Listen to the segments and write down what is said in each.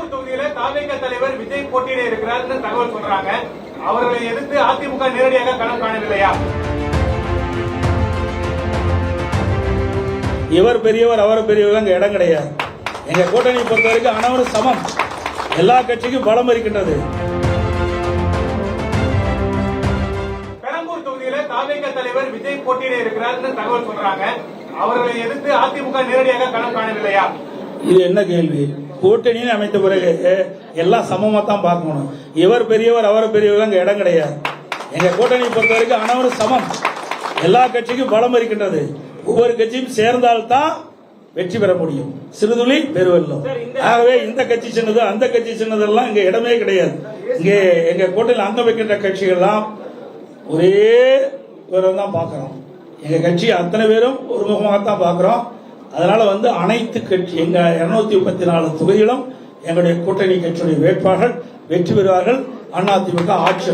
பெரம்பூர் தொகுதியில தாவேக தலைவர் விஜய் போட்டியிட இருக்கிறார்னு தகவல் சொல்றாங்க. அவர்களை எதிர்த்து அதிமுக நேரடியாக களம் காணவில்லையா? இவர் பெரியவர் அவர் பெரியவர் அங்க இடம் கிடையாது. எங்க கூட்டணி பொறுத்த வரைக்கும் அனைவரும் சமம். எல்லா கட்சிக்கும் பலம் இருக்கின்றது. பெரம்பூர் தொகுதியில தாவேக தலைவர் விஜய் போட்டியிட இருக்கிறார்னு தகவல் சொல்றாங்க. அவர்களை எதிர்த்து அதிமுக நேரடியாக களம் காணவில்லையா? இது என்ன கேள்வி? கூட்டணின்னு அமைத்த பிறகு எல்லாம் சமமா தான் பார்க்கணும். இவர் பெரியவர் அவர் பெரியவர் அங்க இடம் கிடையாது. எங்க கூட்டணி பொறுத்த வரைக்கும் அனைவரும் சமம். எல்லா கட்சிக்கும் பலம் இருக்கின்றது. ஒவ்வொரு கட்சியும் சேர்ந்தால்தான் வெற்றி பெற முடியும். சிறுதுளி பெருவெல்லம். ஆகவே இந்த கட்சி சின்னது அந்த கட்சி சின்னதெல்லாம் இங்க இடமே கிடையாது. இங்கே எங்க கூட்டணியில் அங்கம் வைக்கின்ற கட்சிகள்லாம் ஒரே விவரம் தான் பார்க்கிறோம். எங்க கட்சி அத்தனை பேரும் ஒருமுகமாகத்தான் பார்க்கிறோம். அதனால அனைத்து கட்சி எங்க 234 தொகுதிகளும் எங்களுடைய கூட்டணி கட்சியுடைய வேட்பாளர்கள் வெற்றி பெறுவார்கள். அதிமுக ஆட்சி.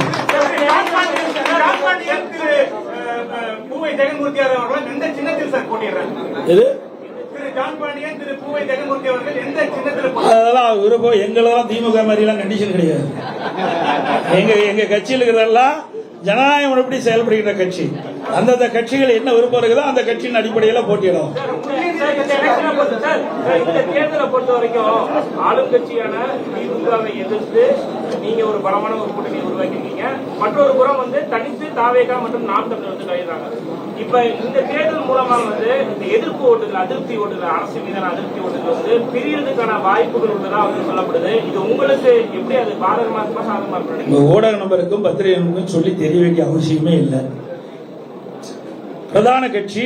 அதெல்லாம் விருப்பம். எங்களெல்லாம் திமுக மாதிரி எல்லாம் கண்டிஷன் கிடையாது. எங்க கட்சியில் இருக்கிறதெல்லாம் ஜனநாயகம் எப்படி செயல்படுகின்ற கட்சி. அந்தந்த கட்சிகள் என்ன விருப்பம் இருக்குதோ அந்த கட்சியின் அடிப்படையில் போட்டியிடும். இந்த தேர்தலை பொறுத்த வரைக்கும் ஆளும் கட்சியான திமுகவை எதிர்த்து நீங்க ஒரு பலமான ஒரு கூட்டணியை உருவாக்கிருக்கீங்க. மற்றொரு புறம் தனித்து தாவேகா மற்றும் நாம் தமிழர் கைதாங்க. இப்ப இந்த தேர்தல் மூலமா இந்த எதிர்ப்பு ஓட்டுகள், அதிருப்தி ஓட்டுகள், அரசு மீதான அதிருப்தி ஓட்டுகள் பிரியறதுக்கான வாய்ப்புகள் உள்ளதா சொல்லப்படுது. இது உங்களுக்கு எப்படி அது பாதகமா இருக்குமா சாதகமா இருக்கு? ஊடக நபருக்கும் பத்திரிகை நபருக்கும் சொல்லி தெரிய வேண்டிய அவசியமே இல்லை. பிரதான கட்சி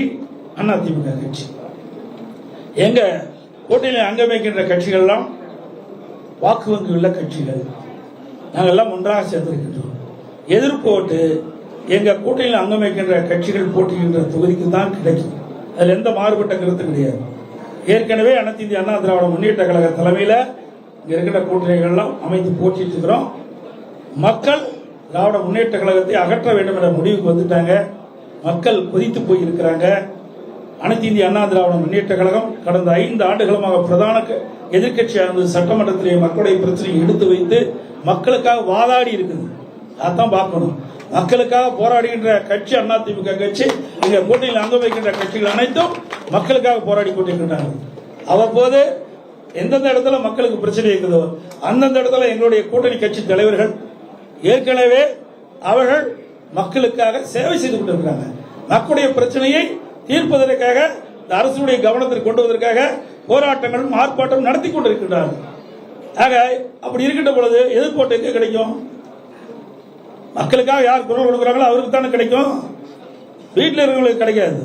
அதிமுக கட்சி. எங்க கூட்டணியில் அங்கம் வைக்கின்ற கட்சிகள்லாம் வாக்கு வங்கி உள்ள கட்சிகள். நாங்கள் எல்லாம் ஒன்றாக சேர்ந்திருக்கின்றோம். எதிர்ப்பு ஓட்டு எங்க கூட்டணியில் அங்கம் வைக்கின்ற கட்சிகள் போட்டிக்கின்ற தொகுதிக்கு தான் கிடைக்கும். அதில் எந்த மாறுபட்ட கருத்து கிடையாது. ஏற்கனவே அனைத்து இந்திய அண்ணா திராவிட முன்னேற்ற கழக தலைமையில் இங்க இருக்கிற கூட்டணிகள்லாம் அமைத்து போட்டிட்டு இருக்கிறோம். மக்கள் திராவிட முன்னேற்ற கழகத்தை அகற்ற வேண்டும் என்ற முடிவுக்கு வந்துட்டாங்க. மக்கள் கொதித்து போயிருக்கிறாங்க. அனைத்து இந்திய அண்ணா திராவிட முன்னேற்ற கழகம் கடந்த 5 ஆண்டுகளுமாக பிரதான எதிர்கட்சியாக சட்டமன்றத்திலே மக்களுடைய பிரச்சனையை எடுத்து வைத்து மக்களுக்காக வாதாடி இருக்குது. அதான் பார்க்கணும். மக்களுக்காக போராடுகின்ற கட்சி அதிமுக கட்சி. இங்க கூட்டணியில் அங்கம் வைக்கின்ற கட்சிகள் அனைத்தும் மக்களுக்காக போராடி கொண்டிருக்கின்றனர். அவ்வப்போது எந்தெந்த இடத்துல மக்களுக்கு பிரச்சனை இருக்குதோ அந்தந்த இடத்துல எங்களுடைய கூட்டணி கட்சி தலைவர்கள் ஏற்கனவே அவர்கள் மக்களுக்காக சேவை செய்து கொண்டிருக்கிறாங்க. மக்களுடைய பிரச்சனையை தீர்ப்பதற்காக அரசுடைய கவனத்திற்கு கொண்டு வருவதற்காக போராட்டங்களும் ஆர்ப்பாட்டம் நடத்தி கொண்டிருக்கின்றார்கள். ஆக அப்படி இருக்கின்ற பொழுது எதிர்ப்பு எங்க கிடைக்கும்? மக்களுக்காக யார் குரல் கொடுக்கிறாங்களோ அவருக்கு தானே கிடைக்கும். வீட்டில் இருக்கிறவங்களுக்கு கிடைக்காது.